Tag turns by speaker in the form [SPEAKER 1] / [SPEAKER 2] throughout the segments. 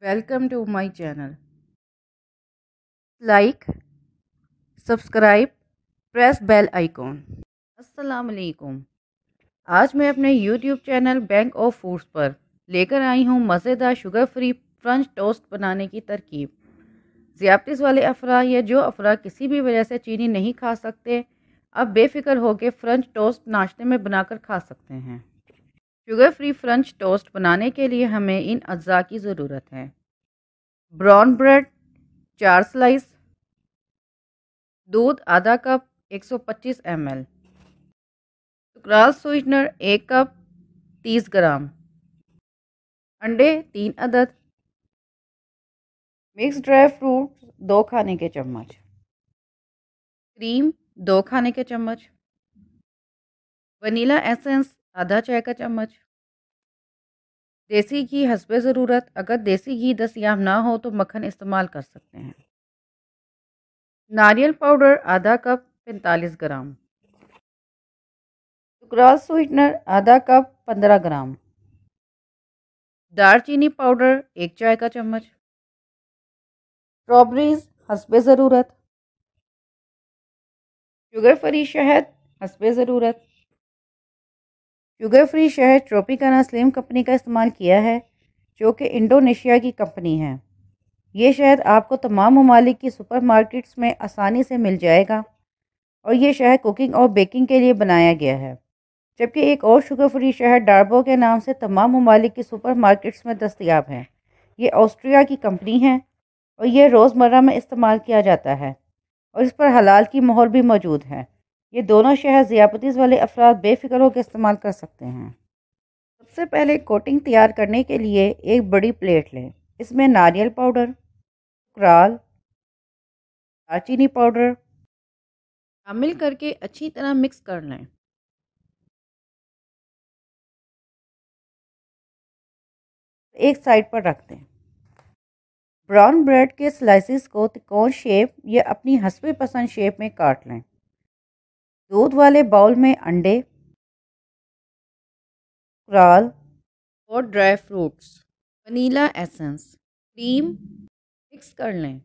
[SPEAKER 1] Welcome to my channel. Like, subscribe, press bell icon. अस्सलाम वालेकुम। आज मैं अपने YouTube channel bank of foods पर लेकर आई हूँ मज़ेदार शुगर फ्री फ्रेंच टोस्ट बनाने की तरकीब। ज़ियाबतीस वाले अफराद या जो अफराद किसी भी वजह से चीनी नहीं खा सकते, अब बेफिक्र होकर फ्रेंच टोस्ट नाश्ते में बनाकर खा सकते हैं। शुगर फ्री फ्रेंच टोस्ट बनाने के लिए हमें इन अज्जा की ज़रूरत है। ब्राउन ब्रेड 4 स्लाइस, दूध आधा कप 125 ml, सुक्राल स्वीटनर 1 कप 30 ग्राम, अंडे 3 अदद, मिक्स ड्राई फ्रूट्स 2 खाने के चम्मच, क्रीम 2 खाने के चम्मच, वनीला एसेंस आधा चाय का चम्मच, देसी घी हस्बे ज़रूरत। अगर देसी घी दस्तयाब ना हो तो मक्खन इस्तेमाल कर सकते हैं। नारियल पाउडर आधा कप 45 ग्राम, सुक्राल स्वीटनर आधा कप 15 ग्राम, दालचीनी पाउडर 1 चाय का चम्मच, स्ट्रॉबेरीज हस्बे ज़रूरत, शुगर फ्री शहद हस्बे ज़रूरत। शुगर फ्री शहद ट्रोपिकाना स्लिम कंपनी का इस्तेमाल किया है, जो कि इंडोनेशिया की कंपनी है। ये शहद आपको तमाम ममालिक की सुपरमार्केट्स में आसानी से मिल जाएगा और ये शहद कुकिंग और बेकिंग के लिए बनाया गया है। जबकि एक और शुगर फ्री शहद डार्बो के नाम से तमाम ममालिक की सुपरमार्केट्स में दस्तयाब है। ये ऑस्ट्रिया की कंपनी है और ये रोज़मर्रा में इस्तेमाल किया जाता है और इस पर हलाल की मोहर भी मौजूद है। ये दोनों शहद ज़ियाबतीस वाले अफराद बेफिक्र होकर इस्तेमाल कर सकते हैं। सबसे पहले कोटिंग तैयार करने के लिए एक बड़ी प्लेट लें। इसमें नारियल पाउडर, सुक्राल, दालचीनी पाउडर शामिल करके अच्छी तरह मिक्स कर लें। एक साइड पर रख दें। ब्राउन ब्रेड के स्लाइसिस को त्रिकोण शेप या अपनी हस्बे पसंद शेप में काट लें। दूध वाले बाउल में अंडे, सुक्राल और dry fruits, vanilla essence, cream mix कर लें।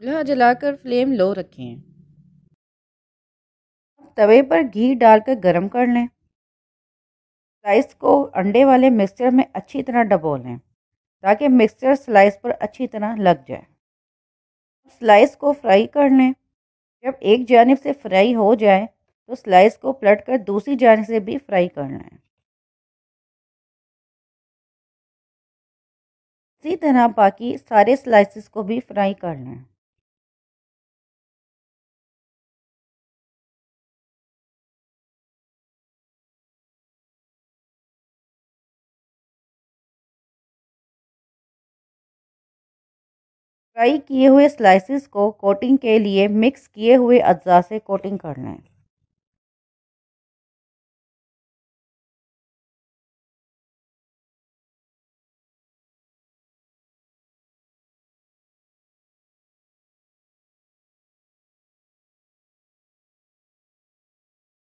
[SPEAKER 1] चूल्हा जलाकर फ्लेम लो रखें। तवे पर घी डालकर गरम कर लें। स्लाइस को अंडे वाले मिक्सचर में अच्छी तरह डबो लें ताकि मिक्सचर स्लाइस पर अच्छी तरह लग जाए। स्लाइस को फ्राई कर लें। जब एक जानिब से फ्राई हो जाए तो स्लाइस को पलटकर दूसरी जानिब से भी फ्राई कर लें। इसी तरह बाकी सारे स्लाइसेस को भी फ्राई कर लें। फ्राई किए हुए स्लाइसेस को कोटिंग के लिए मिक्स किए हुए अज्जा से कोटिंग कर लें।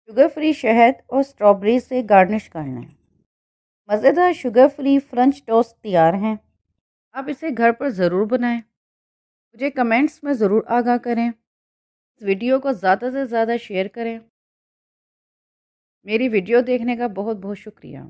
[SPEAKER 1] शुगर फ्री शहद और स्ट्रॉबेरी से गार्निश कर लें। मज़ेदार शुगर फ्री फ्रेंच टोस्ट तैयार हैं। आप इसे घर पर ज़रूर बनाएं। मुझे कमेंट्स में ज़रूर आगाह करें। इस वीडियो को ज़्यादा से ज़्यादा शेयर करें। मेरी वीडियो देखने का बहुत बहुत शुक्रिया।